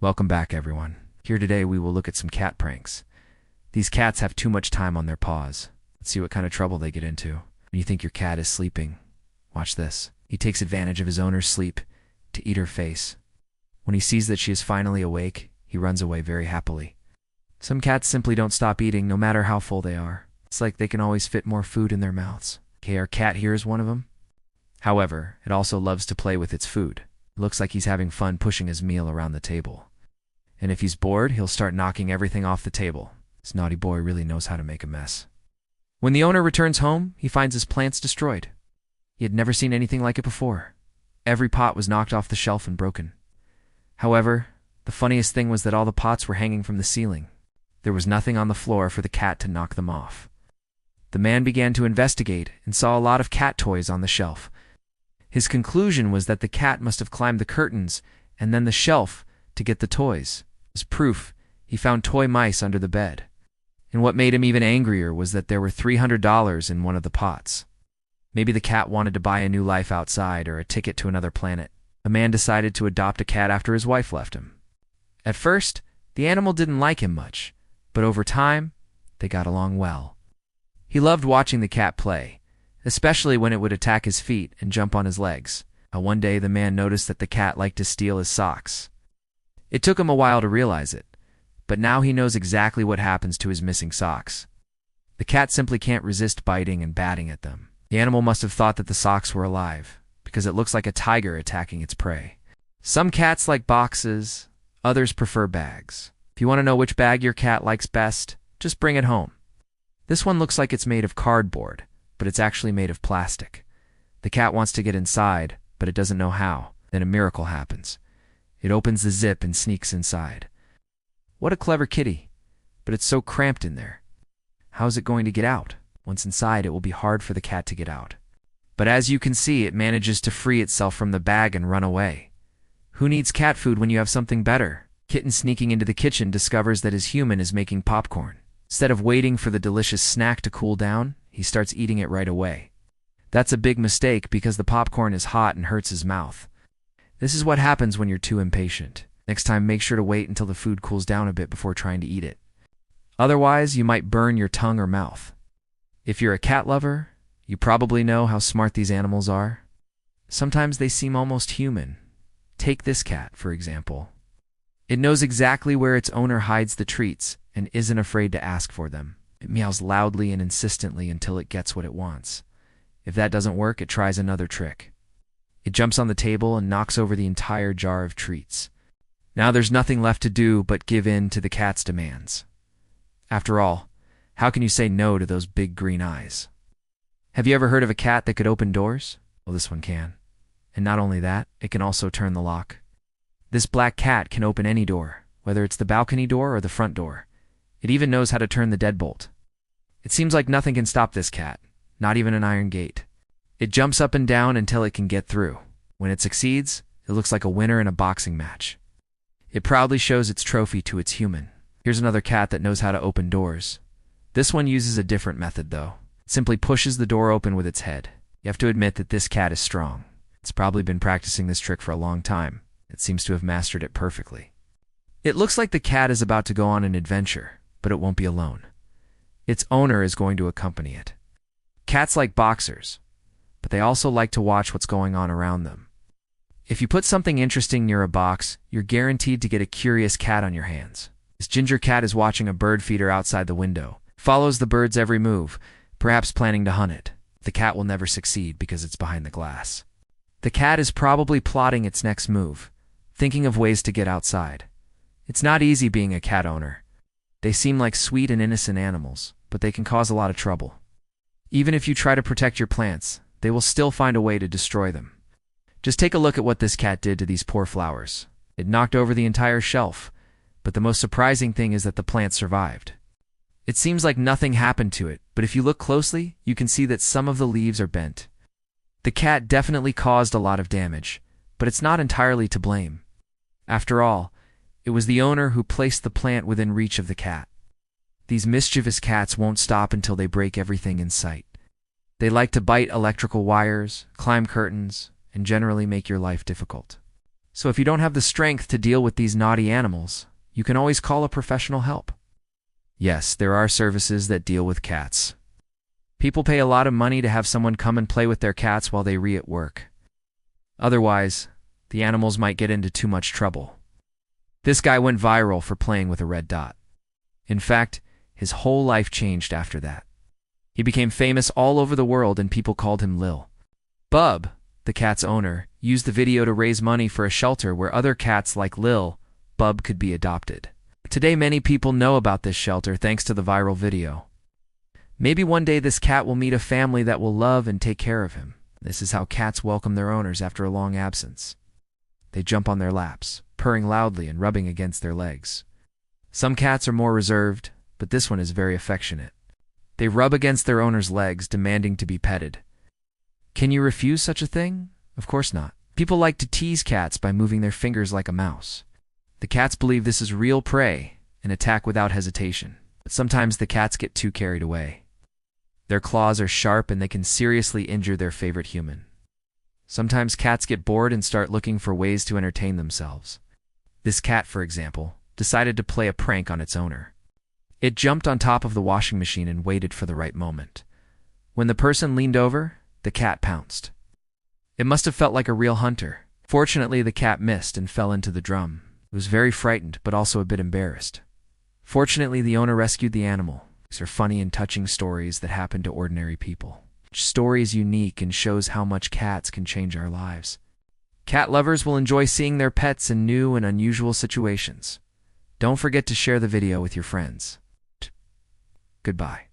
Welcome back, everyone. Here today we will look at some cat pranks. These cats have too much time on their paws. Let's see what kind of trouble they get into. When you think your cat is sleeping, watch this. He takes advantage of his owner's sleep to eat her face. When he sees that she is finally awake, he runs away very happily. Some cats simply don't stop eating no matter how full they are. It's like they can always fit more food in their mouths. Okay, our cat here is one of them. However, it also loves to play with its food. It looks like he's having fun pushing his meal around the table. And if he's bored, he'll start knocking everything off the table. This naughty boy really knows how to make a mess. When the owner returns home, he finds his plants destroyed. He had never seen anything like it before. Every pot was knocked off the shelf and broken. However, the funniest thing was that all the pots were hanging from the ceiling. There was nothing on the floor for the cat to knock them off. The man began to investigate and saw a lot of cat toys on the shelf. His conclusion was that the cat must have climbed the curtains and then the shelf to get the toys. As proof, he found toy mice under the bed. And what made him even angrier was that there were $300 in one of the pots. Maybe the cat wanted to buy a new life outside or a ticket to another planet. A man decided to adopt a cat after his wife left him. At first, the animal didn't like him much, but over time, they got along well. He loved watching the cat play, especially when it would attack his feet and jump on his legs. One day, the man noticed that the cat liked to steal his socks. It took him a while to realize it, but now he knows exactly what happens to his missing socks. The cat simply can't resist biting and batting at them. The animal must have thought that the socks were alive, because it looks like a tiger attacking its prey. Some cats like boxes, others prefer bags. If you want to know which bag your cat likes best, just bring it home. This one looks like it's made of cardboard, but it's actually made of plastic. The cat wants to get inside, but it doesn't know how. Then a miracle happens. It opens the zip and sneaks inside. What a clever kitty, but it's so cramped in there. How is it going to get out? Once inside, it will be hard for the cat to get out. But as you can see, it manages to free itself from the bag and run away. Who needs cat food when you have something better? Kitten sneaking into the kitchen discovers that his human is making popcorn. Instead of waiting for the delicious snack to cool down, he starts eating it right away. That's a big mistake because the popcorn is hot and hurts his mouth. This is what happens when you're too impatient. Next time, make sure to wait until the food cools down a bit before trying to eat it. Otherwise, you might burn your tongue or mouth. If you're a cat lover, you probably know how smart these animals are. Sometimes they seem almost human. Take this cat, for example. It knows exactly where its owner hides the treats and isn't afraid to ask for them. It meows loudly and insistently until it gets what it wants. If that doesn't work, it tries another trick. It jumps on the table and knocks over the entire jar of treats. Now there's nothing left to do but give in to the cat's demands. After all, how can you say no to those big green eyes? Have you ever heard of a cat that could open doors? Well, this one can. And not only that, it can also turn the lock. This black cat can open any door, whether it's the balcony door or the front door. It even knows how to turn the deadbolt. It seems like nothing can stop this cat, not even an iron gate. It jumps up and down until it can get through. When it succeeds, it looks like a winner in a boxing match. It proudly shows its trophy to its human. Here's another cat that knows how to open doors. This one uses a different method, though. It simply pushes the door open with its head. You have to admit that this cat is strong. It's probably been practicing this trick for a long time. It seems to have mastered it perfectly. It looks like the cat is about to go on an adventure, but it won't be alone. Its owner is going to accompany it. Cats like boxers, but they also like to watch what's going on around them. If you put something interesting near a box, you're guaranteed to get a curious cat on your hands. This ginger cat is watching a bird feeder outside the window. Follows the bird's every move, perhaps planning to hunt it. The cat will never succeed because it's behind the glass. The cat is probably plotting its next move, thinking of ways to get outside. It's not easy being a cat owner. They seem like sweet and innocent animals, but they can cause a lot of trouble. Even if you try to protect your plants, they will still find a way to destroy them. Just take a look at what this cat did to these poor flowers. It knocked over the entire shelf, but the most surprising thing is that the plant survived. It seems like nothing happened to it, but if you look closely, you can see that some of the leaves are bent. The cat definitely caused a lot of damage, but it's not entirely to blame. After all, it was the owner who placed the plant within reach of the cat. These mischievous cats won't stop until they break everything in sight. They like to bite electrical wires, climb curtains, and generally make your life difficult. So if you don't have the strength to deal with these naughty animals, you can always call a professional help. Yes, there are services that deal with cats. People pay a lot of money to have someone come and play with their cats while they at work. Otherwise, the animals might get into too much trouble. This guy went viral for playing with a red dot. In fact, his whole life changed after that. He became famous all over the world and people called him Lil. Bub, the cat's owner, used the video to raise money for a shelter where other cats like Lil Bub could be adopted. Today many people know about this shelter thanks to the viral video. Maybe one day this cat will meet a family that will love and take care of him. This is how cats welcome their owners after a long absence. They jump on their laps, purring loudly and rubbing against their legs. Some cats are more reserved, but this one is very affectionate. They rub against their owner's legs, demanding to be petted. Can you refuse such a thing? Of course not. People like to tease cats by moving their fingers like a mouse. The cats believe this is real prey and attack without hesitation. But sometimes the cats get too carried away. Their claws are sharp and they can seriously injure their favorite human. Sometimes cats get bored and start looking for ways to entertain themselves. This cat, for example, decided to play a prank on its owner. It jumped on top of the washing machine and waited for the right moment. When the person leaned over, the cat pounced. It must have felt like a real hunter. Fortunately, the cat missed and fell into the drum. It was very frightened, but also a bit embarrassed. Fortunately, the owner rescued the animal. These are funny and touching stories that happen to ordinary people. Each story is unique and shows how much cats can change our lives. Cat lovers will enjoy seeing their pets in new and unusual situations. Don't forget to share the video with your friends. Goodbye.